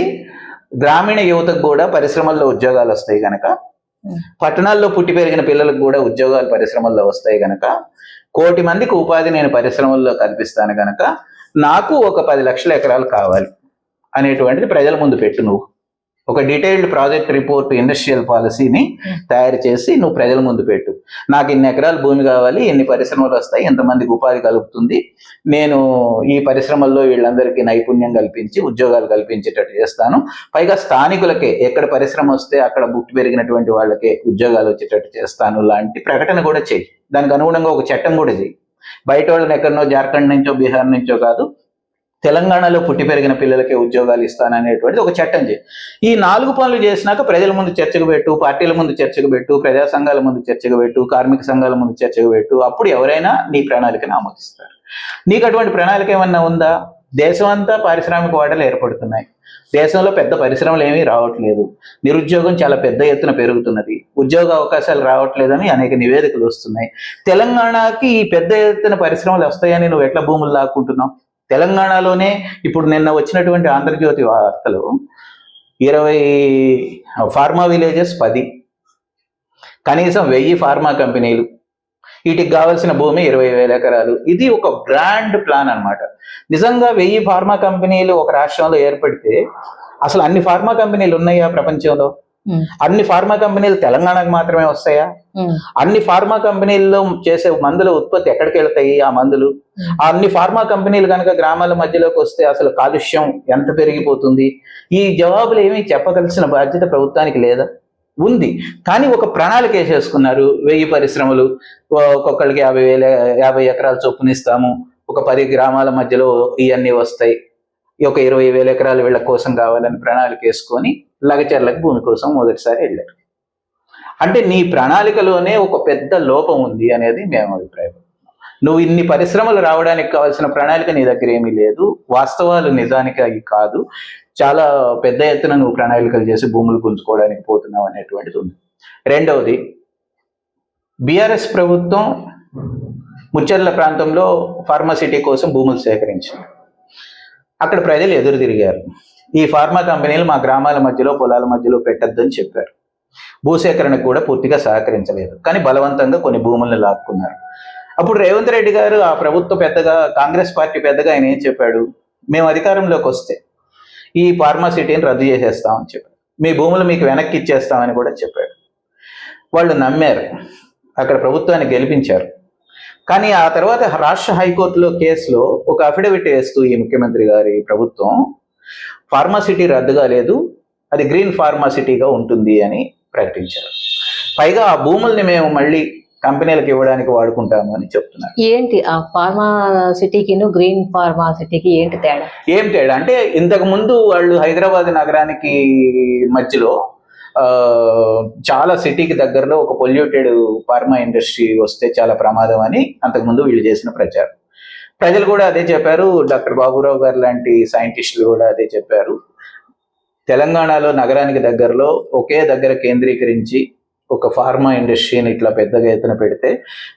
B: గ్రామీణ యువతకు కూడా పరిశ్రమల్లో ఉద్యోగాలు వస్తాయి కనుక, పట్టణాల్లో పుట్టి పెరిగిన పిల్లలకు కూడా ఉద్యోగాలు పరిశ్రమల్లో వస్తాయి కనుక, 1,00,00,000 మందికి ఉపాధి నేను పరిశ్రమల్లో కల్పిస్తాను కనుక నాకు ఒక 10 లక్షల ఎకరాలు కావాలి అనేటువంటిది ప్రజల ముందు పెట్టు. నువ్వు ఒక డీటెయిల్డ్ ప్రాజెక్ట్ రిపోర్ట్, ఇండస్ట్రియల్ పాలసీని తయారు చేసి నువ్వు ప్రజల ముందు పెట్టు. నాకు ఇన్ని ఎకరాల భూమి కావాలి, ఎన్ని పరిశ్రమలు వస్తాయి, ఎంతమందికి ఉపాధి కలుగుతుంది, నేను ఈ పరిశ్రమల్లో వీళ్ళందరికీ నైపుణ్యం కల్పించి ఉద్యోగాలు కల్పించేటట్టు చేస్తాను, పైగా స్థానికులకే ఎక్కడ పరిశ్రమ వస్తే అక్కడ పుట్టి పెరిగినటువంటి వాళ్ళకే ఉద్యోగాలు వచ్చేటట్టు చేస్తాను లాంటి ప్రకటన కూడా చెయ్యి. దానికి అనుగుణంగా ఒక చట్టం కూడా చెయ్యి. బయట వాళ్ళని ఎక్కడనో జార్ఖండ్ నుంచో బీహార్ నుంచో కాదు, తెలంగాణలో పుట్టి పెరిగిన పిల్లలకే ఉద్యోగాలు ఇస్తాననేటువంటిది ఒక చట్టం చేయి. ఈ 4 పనులు చేసినాక ప్రజల ముందు చర్చకు పెట్టు, పార్టీల ముందు చర్చకు పెట్టు, ప్రజా సంఘాల ముందు చర్చకు పెట్టు, కార్మిక సంఘాల ముందు చర్చకు పెట్టు. అప్పుడు ఎవరైనా నీ ప్రణాళికను ఆమోదిస్తారు. నీకు అటువంటి ప్రణాళిక ఏమన్నా ఉందా? దేశం అంతా పారిశ్రామిక వాడలు ఏర్పడుతున్నాయి. దేశంలో పెద్ద పరిశ్రమలు ఏమీ రావట్లేదు. నిరుద్యోగం చాలా పెద్ద ఎత్తున పెరుగుతున్నది. ఉద్యోగ అవకాశాలు రావట్లేదని అనేక నివేదికలు వస్తున్నాయి. తెలంగాణకి ఈ పెద్ద ఎత్తున పరిశ్రమలు వస్తాయని నువ్వు ఎట్లా భూములు లాక్కుంటున్నావు? తెలంగాణలోనే ఇప్పుడు నిన్న వచ్చినటువంటి ఆంధ్రజ్యోతి వార్తలు 20 ఫార్మా విలేజెస్ 10, కనీసం 1000 ఫార్మా కంపెనీలు, వీటికి కావాల్సిన భూమి 20,000 ఎకరాలు. ఇది ఒక గ్రాండ్ ప్లాన్ అన్నమాట. నిజంగా 1000 ఫార్మా కంపెనీలు ఒక రాష్ట్రంలో ఏర్పడితే అసలు అన్ని ఫార్మా కంపెనీలు ఉన్నాయా ప్రపంచంలో? అన్ని ఫార్మా కంపెనీలు తెలంగాణకు మాత్రమే వస్తాయా? అన్ని ఫార్మా కంపెనీల్లో చేసే మందుల ఉత్పత్తి ఎక్కడికి వెళ్తాయి? ఆ మందులు అన్ని ఫార్మా కంపెనీలు కనుక గ్రామాల మధ్యలోకి వస్తే అసలు కాలుష్యం ఎంత పెరిగిపోతుంది? ఈ జవాబులు ఏమీ చెప్పగలిసిన బాధ్యత ప్రభుత్వానికి లేదా? ఉంది. కానీ ఒక ప్రణాళిక వేసేసుకున్నారు. 1000 పరిశ్రమలు, ఒక్కొక్కరికి 50 ఎకరాల చొప్పున ఇస్తాము, ఒక 10 గ్రామాల మధ్యలో ఇవన్నీ వస్తాయి, ఒక 20,000 ఎకరాలు వీళ్ళ కోసం కావాలని ప్రణాళిక వేసుకొని లగచర్లకు భూమి కోసం మొదటిసారి వెళ్ళారు. అంటే నీ ప్రణాళికలోనే ఒక పెద్ద లోపం ఉంది అనేది మేము అభిప్రాయపడుతున్నాం. నువ్వు ఇన్ని పరిశ్రమలు రావడానికి కావాల్సిన ప్రణాళిక నీ దగ్గర ఏమీ లేదు. వాస్తవాలు నిజానికి అవి కాదు. చాలా పెద్ద ఎత్తున నువ్వు ప్రణాళికలు చేసి భూములు గుంజుకోవడానికి పోతున్నావు అనేటువంటిది ఉంది. రెండవది, బీఆర్ఎస్ ప్రభుత్వం ముచ్చర్ల ప్రాంతంలో ఫార్మాసిటీ కోసం భూములు సేకరించింది. అక్కడ ప్రజలు ఎదురు తిరిగారు. ఈ ఫార్మా కంపెనీలు మా గ్రామాల మధ్యలో, పొలాల మధ్యలో పెట్టద్దని చెప్పారు. భూసేకరణకు కూడా పూర్తిగా సహకరించలేదు. కానీ బలవంతంగా కొన్ని భూములను లాక్కున్నారు. అప్పుడు రేవంత్ రెడ్డి గారు, ఆ ప్రభుత్వ పెద్దగా, కాంగ్రెస్ పార్టీ పెద్దగా ఆయన ఏం చెప్పాడు? మేము అధికారంలోకి వస్తే ఈ ఫార్మాసిటీని రద్దు చేసేస్తామని చెప్పాడు. మీ భూములు మీకు వెనక్కి ఇచ్చేస్తామని కూడా చెప్పాడు. వాళ్ళు నమ్మారు, అక్కడ ప్రభుత్వాన్ని గెలిపించారు. కానీ ఆ తర్వాత రాష్ట్ర హైకోర్టులో కేసులో ఒక అఫిడవిట్ వేస్తూ ఈ ముఖ్యమంత్రి గారి ప్రభుత్వం ఫార్మాసిటీ రద్దు కాలేదు, అది గ్రీన్ ఫార్మాసిటీగా ఉంటుంది అని ప్రకటించారు. పైగా ఆ భూముల్ని మేము మళ్ళీ కంపెనీలకు ఇవ్వడానికి వాడుకుంటాము అని చెప్తున్నారు.
A: ఏంటి ఆ ఫార్మా సిటీకి గ్రీన్ ఫార్మా సిటీకి ఏంటి తేడా? ఏం
B: తేడా అంటే, ఇంతకు ముందు వాళ్ళు హైదరాబాద్ నగరానికి మధ్యలో చాలా సిటీకి దగ్గరలో ఒక పొల్యూటెడ్ ఫార్మా ఇండస్ట్రీ వస్తే చాలా ప్రమాదం అని అంతకుముందు వీళ్ళు చేసిన ప్రచారం. ప్రజలు కూడా అదే చెప్పారు. డాక్టర్ బాబురావు గారు లాంటి సైంటిస్టులు కూడా అదే చెప్పారు. తెలంగాణలో నగరానికి దగ్గరలో ఒకే దగ్గర కేంద్రీకరించి ఒక ఫార్మా ఇండస్ట్రీని ఇట్లా పెద్దగా ఎత్తున పెడితే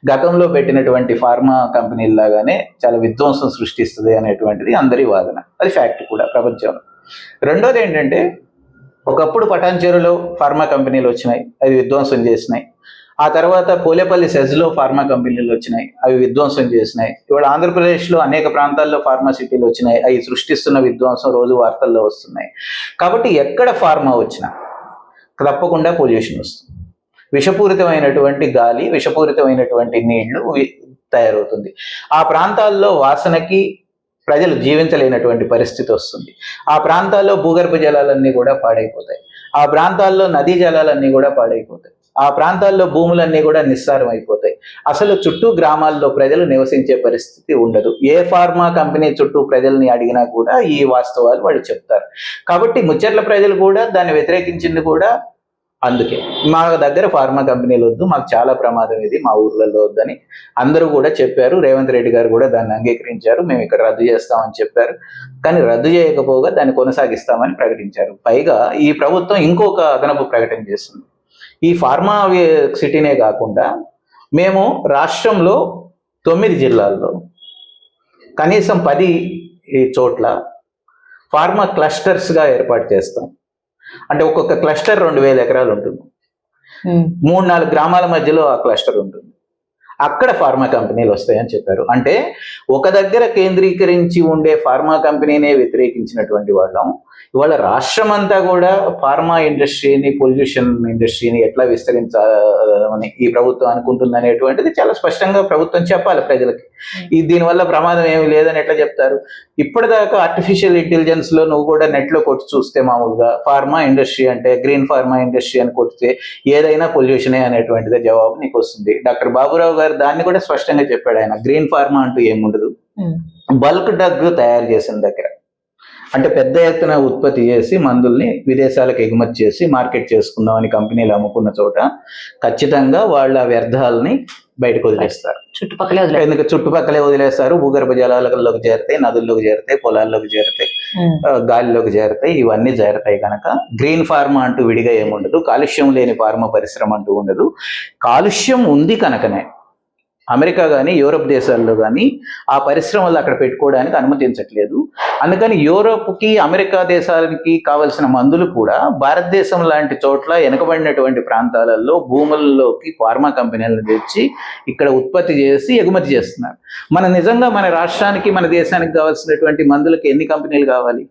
B: గతంలో పెట్టినటువంటి ఫార్మా కంపెనీలాగానే చాలా విధ్వంసం సృష్టిస్తుంది అనేటువంటిది అందరి వాదన. అది ఫ్యాక్ట్ కూడా ప్రపంచంలో. రెండోది ఏంటంటే, ఒకప్పుడు పటాన్చెరులో ఫార్మా కంపెనీలు వచ్చినాయి, అవి విధ్వంసం చేసినాయి. ఆ తర్వాత పోలేపల్లి సెజ్లో ఫార్మా కంపెనీలు వచ్చినాయి, అవి విధ్వంసం చేసినాయి. ఇవాళ ఆంధ్రప్రదేశ్లో అనేక ప్రాంతాల్లో ఫార్మా సిటీలు వచ్చినాయి, అవి సృష్టిస్తున్న విధ్వంసం రోజు వార్తల్లో వస్తున్నాయి. కాబట్టి ఎక్కడ ఫార్మా వచ్చినా తప్పకుండా పొల్యూషన్ వస్తుంది. విషపూరితమైనటువంటి గాలి, విషపూరితమైనటువంటి నీళ్లు తయారవుతుంది. ఆ ప్రాంతాల్లో వాసనకి ప్రజలు జీవించలేనటువంటి పరిస్థితి వస్తుంది. ఆ ప్రాంతాల్లో భూగర్భ జలాలన్నీ కూడా పాడైపోతాయి. ఆ ప్రాంతాల్లో నదీ జలాలన్నీ కూడా పాడైపోతాయి. ఆ ప్రాంతాల్లో భూములన్నీ కూడా నిస్సారం అయిపోతాయి. అసలు చుట్టూ గ్రామాల్లో ప్రజలు నివసించే పరిస్థితి ఉండదు. ఏ ఫార్మా కంపెనీ చుట్టూ ప్రజల్ని అడిగినా కూడా ఈ వాస్తవాలు వాళ్ళు చెప్తారు. కాబట్టి ముచ్చట్ల ప్రజలు కూడా దాన్ని వ్యతిరేకించింది కూడా అందుకే. మా దగ్గర ఫార్మా కంపెనీలు వద్దు, మాకు చాలా ప్రమాదం ఇది, మా ఊర్లలో వద్దని అందరూ కూడా చెప్పారు. రేవంత్ రెడ్డి గారు కూడా దాన్ని అంగీకరించారు. మేము ఇక్కడ రద్దు చేస్తామని చెప్పారు. కానీ రద్దు చేయకపోగా దాన్ని కొనసాగిస్తామని ప్రకటించారు. పైగా ఈ ప్రభుత్వం ఇంకొక అదనపు ప్రకటన చేస్తుంది. ఈ ఫార్మా సిటీనే కాకుండా మేము రాష్ట్రంలో 9 జిల్లాల్లో కనీసం 10 చోట్ల ఫార్మా క్లస్టర్స్గా ఏర్పాటు చేస్తాం. అంటే ఒక్కొక్క క్లస్టర్ 2000 ఎకరాలు ఉంటుంది. 3-4 గ్రామాల మధ్యలో ఆ క్లస్టర్ ఉంటుంది. అక్కడ ఫార్మా కంపెనీలు వస్తాయని చెప్పారు. అంటే ఒక దగ్గర కేంద్రీకరించి ఉండే ఫార్మా కంపెనీనే వ్యతిరేకించినటువంటి వాళ్ళం ఇవాళ రాష్ట్రం అంతా కూడా ఫార్మా ఇండస్ట్రీని, పొల్యూషన్ ఇండస్ట్రీని ఎట్లా విస్తరించాలని ఈ ప్రభుత్వం అనుకుంటుంది అనేటువంటిది చాలా స్పష్టంగా ప్రభుత్వం చెప్పాలి ప్రజలకి. దీనివల్ల ప్రమాదం ఏమి లేదని ఎట్లా చెప్తారు? ఇప్పటిదాకా ఆర్టిఫిషియల్ ఇంటెలిజెన్స్ లో నువ్వు కూడా నెట్ లో కొట్టి చూస్తే మామూలుగా ఫార్మా ఇండస్ట్రీ అంటే గ్రీన్ ఫార్మా ఇండస్ట్రీ అని కొడితే ఏదైనా పొల్యూషనే అనేటువంటిదే జవాబు నీకు వస్తుంది. డాక్టర్ బాబురావు గారు దాన్ని కూడా స్పష్టంగా చెప్పాడు. ఆయన గ్రీన్ ఫార్మా అంటూ ఏముండదు, బల్క్ డ్రగ్ తయారు చేసిన దగ్గర అంటే పెద్ద ఎత్తున ఉత్పత్తి చేసి మందుల్ని విదేశాలకు ఎగుమతి చేసి మార్కెట్ చేసుకుందామని కంపెనీలు అమ్ముకున్న చోట ఖచ్చితంగా వాళ్ళ వ్యర్థాలని బయటకు వదిలేస్తారు. చుట్టుపక్కలే వదిలేస్తారు. భూగర్భ జలాలలోకి చేరుతాయి, నదుల్లోకి చేరుతాయి, పొలాల్లోకి చేరుతాయి, గాలిలోకి చేరుతాయి. ఇవన్నీ చేరుతాయి కనుక గ్రీన్ ఫార్మా అంటూ విడిగా ఏముండదు. కాలుష్యం లేని ఫార్మా పరిశ్రమ అంటూ ఉండదు. కాలుష్యం ఉంది కనుకనే అమెరికా కానీ యూరోప్ దేశాల్లో కానీ ఆ పరిశ్రమలు అక్కడ పెట్టుకోవడానికి అనుమతించట్లేదు. అందుకని యూరోప్కి, అమెరికా దేశాలకి కావలసిన మందులు కూడా భారతదేశం లాంటి చోట్ల వెనుకబడినటువంటి ప్రాంతాలలో భూముల్లోకి ఫార్మా కంపెనీలను తెచ్చి ఇక్కడ ఉత్పత్తి చేసి ఎగుమతి చేస్తున్నారు. నిజంగా మన రాష్ట్రానికి, మన దేశానికి కావాల్సినటువంటి మందులకి ఎన్ని కంపెనీలు కావాలి?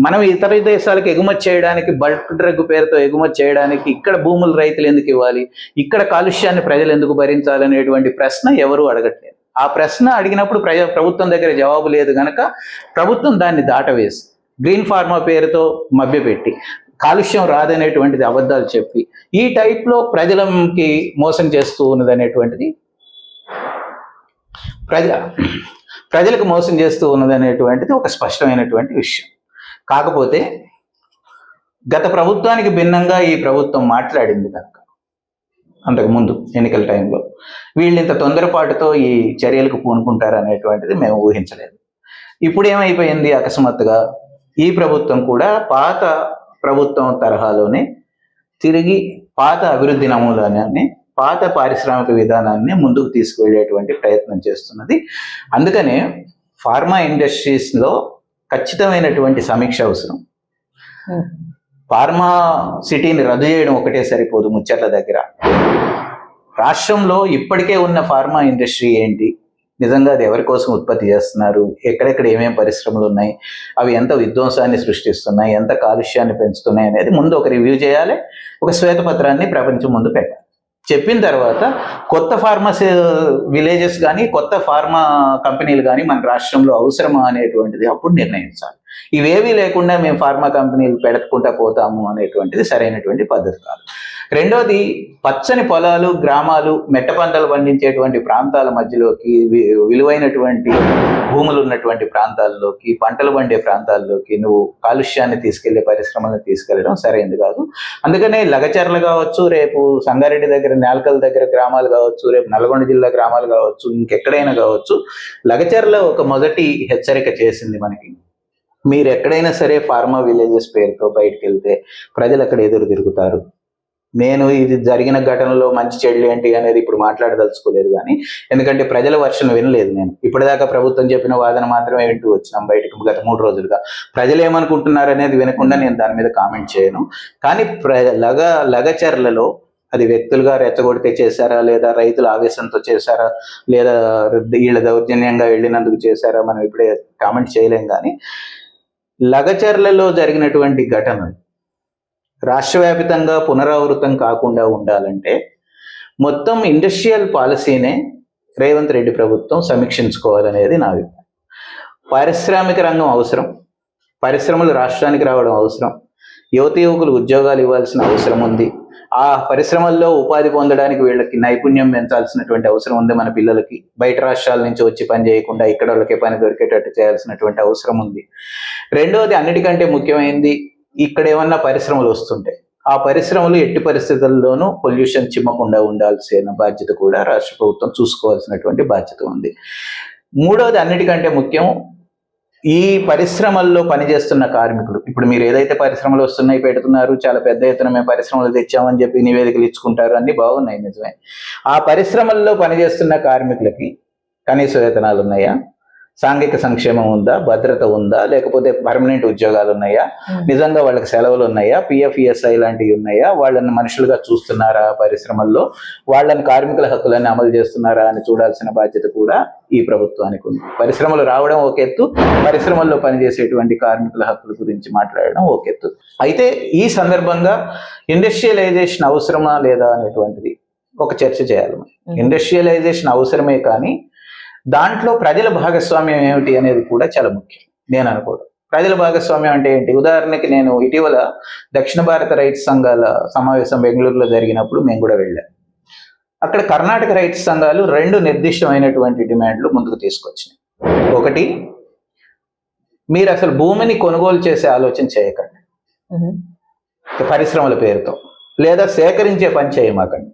B: మనం ఇతర దేశాలకు ఎగుమతి చేయడానికి, బల్క్ డ్రగ్ పేరుతో ఎగుమతి చేయడానికి ఇక్కడ భూములు రైతులు ఎందుకు ఇవ్వాలి? ఇక్కడ కాలుష్యాన్ని ప్రజలు ఎందుకు భరించాలనేటువంటి ప్రశ్న ఎవరు అడగట్లేదు. ఆ ప్రశ్న అడిగినప్పుడు ప్రభుత్వం దగ్గర జవాబు లేదు కనుక ప్రభుత్వం దాన్ని దాటవేసి గ్రీన్ ఫార్మా పేరుతో మభ్యపెట్టి కాలుష్యం రాదనేటువంటిది అబద్ధాలు చెప్పి ఈ టైప్లో ప్రజలకి మోసం చేస్తూ ఉన్నది అనేటువంటిది ప్రజలకు మోసం చేస్తూ ఉన్నది అనేటువంటిది ఒక స్పష్టమైనటువంటి విషయం. కాకపోతే గత ప్రభుత్వానికి భిన్నంగా ఈ ప్రభుత్వం మాట్లాడింది కనుక అంతకుముందు ఎన్నికల టైంలో వీళ్ళు ఇంత తొందరపాటుతో ఈ చర్యలకు పూనుకుంటారు అనేటువంటిది మేము ఊహించలేదు. ఇప్పుడు ఏమైపోయింది? అకస్మాత్తుగా ఈ ప్రభుత్వం కూడా పాత ప్రభుత్వం తరహాలోనే తిరిగి పాత అభివృద్ధి నమూనాన్ని, పాత పారిశ్రామిక విధానాన్ని ముందుకు తీసుకువెళ్ళేటువంటి ప్రయత్నం చేస్తున్నది. అందుకనే ఫార్మా ఇండస్ట్రీస్లో ఖచ్చితమైనటువంటి సమీక్ష అవసరం. ఫార్మా సిటీని రద్దు చేయడం ఒకటే సరిపోదు. ముచ్చట్ల దగ్గర రాష్ట్రంలో ఇప్పటికే ఉన్న ఫార్మా ఇండస్ట్రీ ఏంటి, నిజంగా అది ఎవరి కోసం ఉత్పత్తి చేస్తున్నారు, ఎక్కడెక్కడ ఏమేమి పరిశ్రమలు ఉన్నాయి, అవి ఎంత విధ్వంసాన్ని సృష్టిస్తున్నాయి, ఎంత కాలుష్యాన్ని పెంచుతున్నాయి అనేది ముందు ఒక రివ్యూ చేయాలి. ఒక శ్వేతపత్రాన్ని ప్రపంచం ముందు పెట్టాలి. చెప్పిన తర్వాత కొత్త ఫార్మసీ విలేజెస్ కానీ, కొత్త ఫార్మా కంపెనీలు కానీ మన రాష్ట్రంలో అవసరమా అనేటువంటిది అప్పుడు నిర్ణయించాలి. ఇవేవీ లేకుండా మేము ఫార్మా కంపెనీలు పెట్టుకుంటా పోతాము అనేటువంటిది సరైనటువంటి పద్ధతి కాదు. రెండోది, పచ్చని పొలాలు, గ్రామాలు, మెట్ట పంటలు పండించేటువంటి ప్రాంతాల మధ్యలోకి, విలువైనటువంటి భూములు ఉన్నటువంటి ప్రాంతాల్లోకి, పంటలు పండే ప్రాంతాల్లోకి నువ్వు కాలుష్యాన్ని తీసుకెళ్లే పరిశ్రమలను తీసుకెళ్లడం సరైనది కాదు. అందుకనే లగచర్ల కావచ్చు, రేపు సంగారెడ్డి దగ్గర, నేల్కల్ దగ్గర గ్రామాలు కావచ్చు, రేపు నల్గొండ జిల్లా గ్రామాలు కావచ్చు, ఇంకెక్కడైనా కావచ్చు, లగచర్ల ఒక మొదటి హెచ్చరిక చేసింది మనకి. మీరు ఎక్కడైనా సరే ఫార్మా విలేజెస్ పేరుతో బయటకు వెళ్తే ప్రజలు అక్కడ ఎదురు తిరుగుతారు. నేను ఇది జరిగిన ఘటనలో మంచి చెడు ఏంటి అనేది ఇప్పుడు మాట్లాడదలుచుకోలేదు, కానీ ఎందుకంటే ప్రజల వర్షం వినలేదు. నేను ఇప్పటిదాకా ప్రభుత్వం చెప్పిన వాదన మాత్రమే వింటూ వచ్చినాం బయటకు గత 3 రోజులుగా. ప్రజలు ఏమనుకుంటున్నారు అనేది వినకుండా నేను దాని మీద కామెంట్ చేయను. కానీ లగచర్లలో అది వ్యక్తులుగా రెచ్చగొడితే చేశారా, లేదా రైతుల ఆవేశంతో చేశారా, లేదా వీళ్ళ దౌర్జన్యంగా వెళ్ళినందుకు చేశారా, మనం ఇప్పుడే కామెంట్ చేయలేం. కానీ లగచర్లలో జరిగినటువంటి ఘటనలు రాష్ట్ర వ్యాప్తంగా పునరావృతం కాకుండా ఉండాలంటే మొత్తం ఇండస్ట్రియల్ పాలసీనే రేవంత్ రెడ్డి ప్రభుత్వం సమీక్షించుకోవాలనేది నా అభిప్రాయం. పారిశ్రామిక రంగం అవసరం, పరిశ్రమలు రాష్ట్రానికి రావడం అవసరం, యువత యువకులు ఉద్యోగాలు ఇవ్వాల్సిన అవసరం ఉంది. ఆ పరిశ్రమల్లో ఉపాధి పొందడానికి వీళ్ళకి నైపుణ్యం పెంచాల్సినటువంటి అవసరం ఉంది. మన పిల్లలకి బయట రాష్ట్రాల నుంచి వచ్చి పని చేయకుండా ఇక్కడ వాళ్ళకే పని దొరికేటట్టు చేయాల్సినటువంటి అవసరం ఉంది. రెండవది, అన్నిటికంటే ముఖ్యమైనది, ఇక్కడ ఏమన్నా పరిశ్రమలు వస్తుంటాయి, ఆ పరిశ్రమలు ఎట్టి పరిస్థితుల్లోనూ పొల్యూషన్ చిమ్మకుండా ఉండాల్సిన బాధ్యత కూడా రాష్ట్ర ప్రభుత్వం చూసుకోవాల్సినటువంటి బాధ్యత ఉంది. మూడవది, అన్నిటికంటే ముఖ్యం, ఈ పరిశ్రమల్లో పనిచేస్తున్న కార్మికులు, ఇప్పుడు మీరు ఏదైతే పరిశ్రమలు వస్తున్నాయి పెడుతున్నారు, చాలా పెద్ద ఎత్తున మేము పరిశ్రమలు తెచ్చామని చెప్పి నివేదికలు ఇచ్చుకుంటారు, అన్ని బాగున్నాయి, నిజమే. ఆ పరిశ్రమల్లో పనిచేస్తున్న కార్మికులకి కనీస వేతనాలు ఉన్నాయా, సాంఘిక సంక్షేమం ఉందా, భద్రత ఉందా, లేకపోతే పర్మనెంట్ ఉద్యోగాలు ఉన్నాయా, నిజంగా వాళ్ళకి సెలవులు ఉన్నాయా, పిఎఫ్ఈఎస్ఐ లాంటివి ఉన్నాయా, వాళ్ళని మనుషులుగా చూస్తున్నారా పరిశ్రమల్లో, వాళ్ళని కార్మికుల హక్కులను అమలు చేస్తున్నారా అని చూడాల్సిన బాధ్యత కూడా ఈ ప్రభుత్వానికి ఉంది. పరిశ్రమలు రావడం ఒక ఎత్తు, పరిశ్రమల్లో పనిచేసేటువంటి కార్మికుల హక్కుల గురించి మాట్లాడడం ఒక ఎత్తు. అయితే ఈ సందర్భంగా ఇండస్ట్రియలైజేషన్ అవసరమా లేదా అనేటువంటిది ఒక చర్చ చేయాలి. ఇండస్ట్రియలైజేషన్ అవసరమే, కానీ దాంట్లో ప్రజల భాగస్వామ్యం ఏమిటి అనేది కూడా చాలా ముఖ్యం నేను అనుకోవడం. ప్రజల భాగస్వామ్యం అంటే ఏంటి? ఉదాహరణకి నేను ఇటీవల దక్షిణ భారత రైతు సంఘాల సమావేశం బెంగళూరులో జరిగినప్పుడు మేము కూడా వెళ్ళాం. అక్కడ కర్ణాటక రైతు సంఘాలు 2 నిర్దిష్టమైనటువంటి డిమాండ్లు ముందుకు తీసుకొచ్చినాయి. ఒకటి, మీరు అసలు భూమిని కొనుగోలు చేసే ఆలోచన చేయకండి పరిశ్రమల పేరుతో, లేదా సేకరించే పని చేయమాకండి.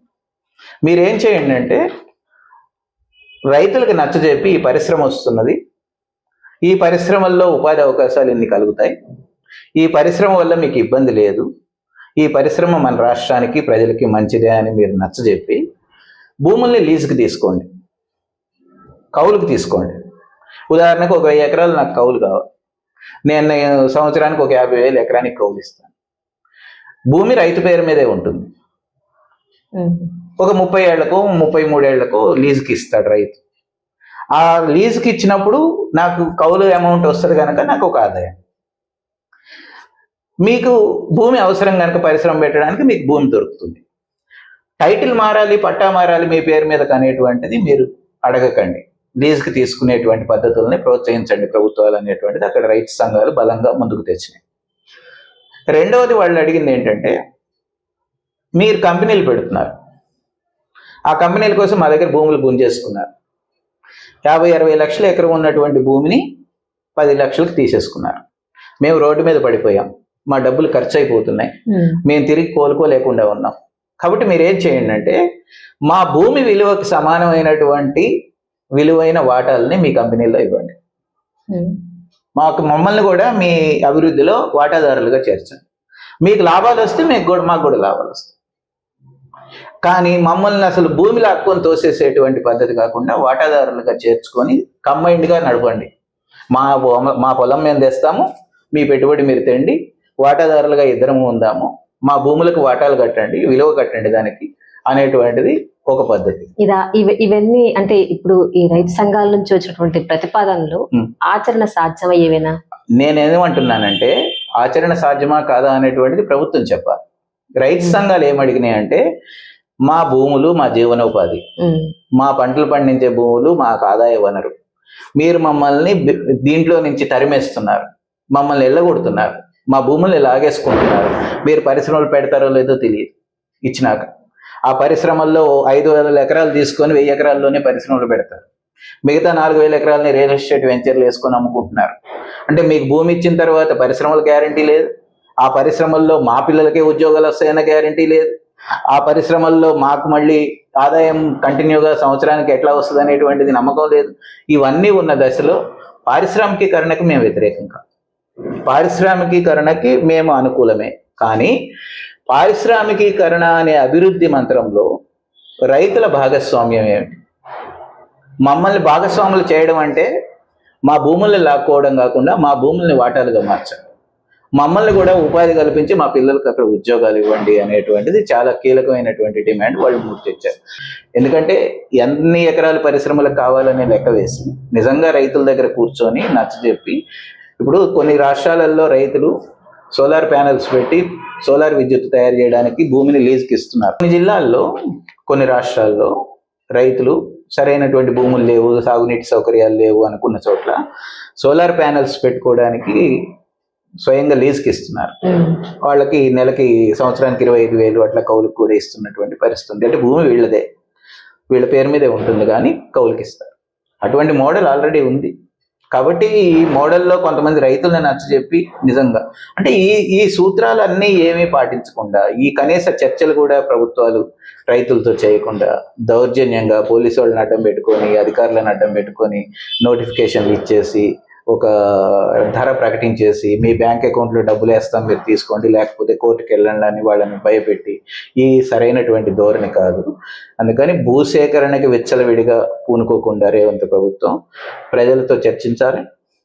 B: మీరేం చేయండి అంటే, రైతులకు నచ్చజెప్పి ఈ పరిశ్రమ వస్తున్నది, ఈ పరిశ్రమల్లో ఉపాధి అవకాశాలు ఇన్ని కలుగుతాయి, ఈ పరిశ్రమ వల్ల మీకు ఇబ్బంది లేదు, ఈ పరిశ్రమ మన రాష్ట్రానికి ప్రజలకి మంచిదే అని మీరు నచ్చజెప్పి భూముల్ని లీజుకి తీసుకోండి, కౌలుకి తీసుకోండి. ఉదాహరణకు ఒక 1000 ఎకరాలు నాకు కౌలు కావాలి, నేను సంవత్సరానికి ఒక 50,000 ఎకరానికి కౌలు ఇస్తాను. భూమి రైతు పేరు మీదే ఉంటుంది. ఒక 30 ఏళ్లకో 33 ఏళ్లకో లీజుకి ఇస్తాడు రైతు. ఆ లీజుకి ఇచ్చినప్పుడు నాకు కౌలు అమౌంట్ వస్తుంది కనుక నాకు ఒక ఆదాయం. మీకు భూమి అవసరం కనుక పరిశ్రమ పెట్టడానికి మీకు భూమి దొరుకుతుంది. టైటిల్ మారాలి, పట్టా మారాలి మీ పేరు మీద అనేటువంటిది మీరు అడగకండి. లీజుకి తీసుకునేటువంటి పద్ధతుల్ని ప్రోత్సహించండి ప్రభుత్వాలు అనేటువంటిది అక్కడ రైతు సంఘాలు బలంగా ముందుకు తెచ్చినాయి. రెండవది, వాళ్ళు అడిగింది ఏంటంటే, మీరు కంపెనీలు పెడుతున్నారు, ఆ కంపెనీల కోసం మా దగ్గర భూములు గుంజేసుకున్నారు. 50-60 లక్షల ఎకరం ఉన్నటువంటి భూమిని 10 లక్షలకు తీసేసుకున్నారు. మేము రోడ్డు మీద పడిపోయాం, మా డబ్బులు ఖర్చు అయిపోతున్నాయి, మేము తిరిగి కోలుకోలేకుండా ఉన్నాం. కాబట్టి మీరు ఏం చేయండి అంటే, మా భూమి విలువకి సమానమైనటువంటి విలువైన వాటాలని మీ కంపెనీలో ఇవ్వండి, మమ్మల్ని కూడా మీ అభివృద్ధిలో వాటాదారులుగా చేర్చండి. మీకు లాభాలు వస్తే మాకు కూడా లాభాలు వస్తాయి. కానీ మమ్మల్ని అసలు భూమి లాక్కొని తోసేసేటువంటి పద్ధతి కాకుండా వాటాదారులుగా చేర్చుకొని కంబైన్డ్గా నడపండి. మా పొలం మేము తెస్తాము, మీ పెట్టుబడి మీరు తెండి, వాటాదారులుగా ఇద్దరము ఉందాము, మా భూములకు వాటాలు కట్టండి, విలువ కట్టండి దానికి అనేటువంటిది ఒక పద్ధతి.
A: ఇవన్నీ అంటే ఇప్పుడు ఈ రైతు సంఘాల నుంచి వచ్చినటువంటి ప్రతిపాదనలు ఆచరణ సాధ్యమయ్యేవేనా?
B: నేనేమంటున్నానంటే, ఆచరణ సాధ్యమా కాదా అనేటువంటిది ప్రభుత్వం చెప్పాలి. రైతు సంఘాలు ఏమడిగినాయి అంటే, మా భూములు మా జీవనోపాధి, మా పంటలు పండించే భూములు మాకు ఆదాయ వనరు, మీరు మమ్మల్ని దీంట్లో నుంచి తరిమేస్తున్నారు, మమ్మల్ని ఎల్లగొడుతున్నారు, మా భూముల్ని లాగేసుకుంటున్నారు, మీరు పరిశ్రమలు పెడతారో లేదో తెలియదు. ఇచ్చినాక ఆ పరిశ్రమల్లో 5,000 ఎకరాలు తీసుకొని 1000 ఎకరాల్లోనే పరిశ్రమలు పెడతారు, మిగతా 4,000 ఎకరాలని రియల్ ఎస్టేట్ వెంచర్లు వేసుకొని అమ్ముకుంటున్నారు. అంటే మీకు భూమి ఇచ్చిన తర్వాత పరిశ్రమల గ్యారంటీ లేదు, ఆ పరిశ్రమల్లో మా పిల్లలకే ఉద్యోగాలు వస్తాయన్న గ్యారంటీ లేదు, ఆ పరిశ్రమల్లో మాకు మళ్ళీ ఆదాయం కంటిన్యూగా సంవత్సరానికి ఎట్లా వస్తుంది అనేటువంటిది నమ్మకం లేదు. ఇవన్నీ ఉన్న దశలో పారిశ్రామికీకరణకి మేము వ్యతిరేకం కాదు, పారిశ్రామికీకరణకి మేము అనుకూలమే. కానీ పారిశ్రామికీకరణ అనే అభివృద్ధి మంత్రంలో రైతుల భాగస్వామ్యం ఏమిటి? మమ్మల్ని భాగస్వాములు చేయడం అంటే మా భూముల్ని లాక్కోవడం కాకుండా మా భూముల్ని వాటాలుగా మార్చాలి, మమ్మల్ని కూడా ఉపాధి కల్పించి మా పిల్లలకు అక్కడ ఉద్యోగాలు ఇవ్వండి అనేటువంటిది చాలా కీలకమైనటువంటి డిమాండ్ వాళ్ళు తెచ్చారు. ఎందుకంటే ఎన్ని ఎకరాల పరిశ్రమలకు కావాలనే లెక్క వేసి నిజంగా రైతుల దగ్గర కూర్చొని నచ్చజెప్పి, ఇప్పుడు కొన్ని రాష్ట్రాలలో రైతులు సోలార్ ప్యానెల్స్ పెట్టి సోలార్ విద్యుత్ తయారు చేయడానికి భూమిని లీజుకి ఇస్తున్నారు. కొన్ని జిల్లాల్లో కొన్ని రాష్ట్రాల్లో రైతులు సరైనటువంటి భూములు లేవు, సాగునీటి సౌకర్యాలు లేవు అనుకున్న చోట్ల సోలార్ ప్యానెల్స్ పెట్టుకోవడానికి స్వయంగా లీజ్కి ఇస్తున్నారు. వాళ్ళకి నెలకి సంవత్సరానికి 25,000 అట్లా కౌలుకి కూడా ఇస్తున్నటువంటి పరిస్థితి ఉంది. అంటే భూమి వీళ్ళదే, వీళ్ళ పేరు మీదే ఉంటుంది కానీ కౌలుకి ఇస్తారు. అటువంటి మోడల్ ఆల్రెడీ ఉంది. కాబట్టి ఈ మోడల్లో కొంతమంది రైతులను నచ్చజెప్పి నిజంగా అంటే ఈ సూత్రాలన్నీ ఏమీ పాటించకుండా, ఈ కనీస చర్చలు కూడా ప్రభుత్వాలు రైతులతో చేయకుండా దౌర్జన్యంగా పోలీసు వాళ్ళని అడ్డం పెట్టుకొని, అధికారులను అడ్డం పెట్టుకొని నోటిఫికేషన్లు ఇచ్చేసి, ఒక ధర ప్రకటించేసి, మీ బ్యాంక్ అకౌంట్లో డబ్బులు వేస్తాం మీరు తీసుకోండి, లేకపోతే కోర్టుకు వెళ్ళండి అని వాళ్ళని భయపెట్టి, ఈ సరైనటువంటి ధోరణి కాదు. అందుకని భూసేకరణకి విచ్చలవిడిగా పూనుకోకుండా రేవంత్ ప్రభుత్వం ప్రజలతో చర్చించాలి,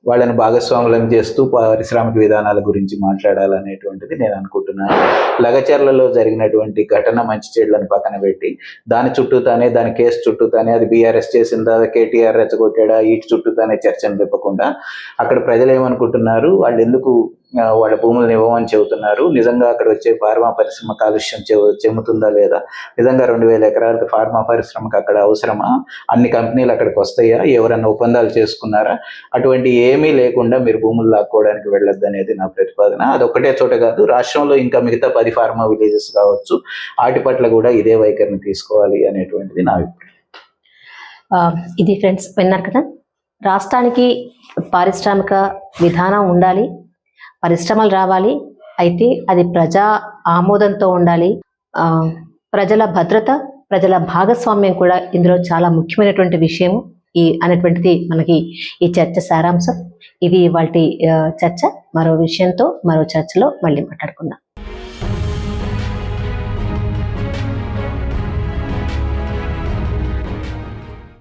B: వాళ్ళని భాగస్వాములను చేస్తూ పారిశ్రామిక విధానాల గురించి మాట్లాడాలనేటువంటిది నేను అనుకుంటున్నాను. లగచర్లలో జరిగినటువంటి ఘటన మంచి చెడులను పక్కన పెట్టి దాని చుట్టూతానే, దాని కేసు చుట్టూతానే, అది బీఆర్ఎస్ చేసిందా, కేటీఆర్ రెచ్చగొట్టాడా, వీటి చుట్టూతానే చర్చను తిప్పకుండా అక్కడ ప్రజలు ఏమనుకుంటున్నారు, వాళ్ళు ఎందుకు వాళ్ళ భూములను ఇవ్వమని చెబుతున్నారు, నిజంగా అక్కడ వచ్చే ఫార్మా పరిశ్రమ కాలుష్యం చెమ్ముతుందా లేదా, నిజంగా 2,000 ఎకరాలకు ఫార్మా పరిశ్రమకు అక్కడ అవసరమా, అన్ని కంపెనీలు అక్కడికి వస్తాయా, ఎవరన్నా ఒప్పందాలు చేసుకున్నారా, అటువంటి ఏమీ లేకుండా మీరు భూములు లాక్కోవడానికి వెళ్ళొద్దు అనేది నా ప్రతిపాదన. అదొక్కటే చోట కాదు, రాష్ట్రంలో ఇంకా మిగతా 10 ఫార్మా విలేజెస్ కావచ్చు, వాటి పట్ల కూడా ఇదే వైఖరిని తీసుకోవాలి అనేటువంటిది నా అభిప్రాయం.
A: ఇది ఫ్రెండ్స్ విన్నారు కదా, రాష్ట్రానికి పారిశ్రామిక విధానం ఉండాలి, పరిశ్రమలు రావాలి, అయితే అది ప్రజా ఆమోదంతో ఉండాలి. ప్రజల భద్రత, ప్రజల భాగస్వామ్యం కూడా ఇందులో చాలా ముఖ్యమైనటువంటి విషయం అనేటువంటిది మనకి ఈ చర్చ సారాంశం. ఇది వాటి చర్చ. మరో విషయంతో మరో చర్చలో మళ్ళీ మాట్లాడుకుందాం.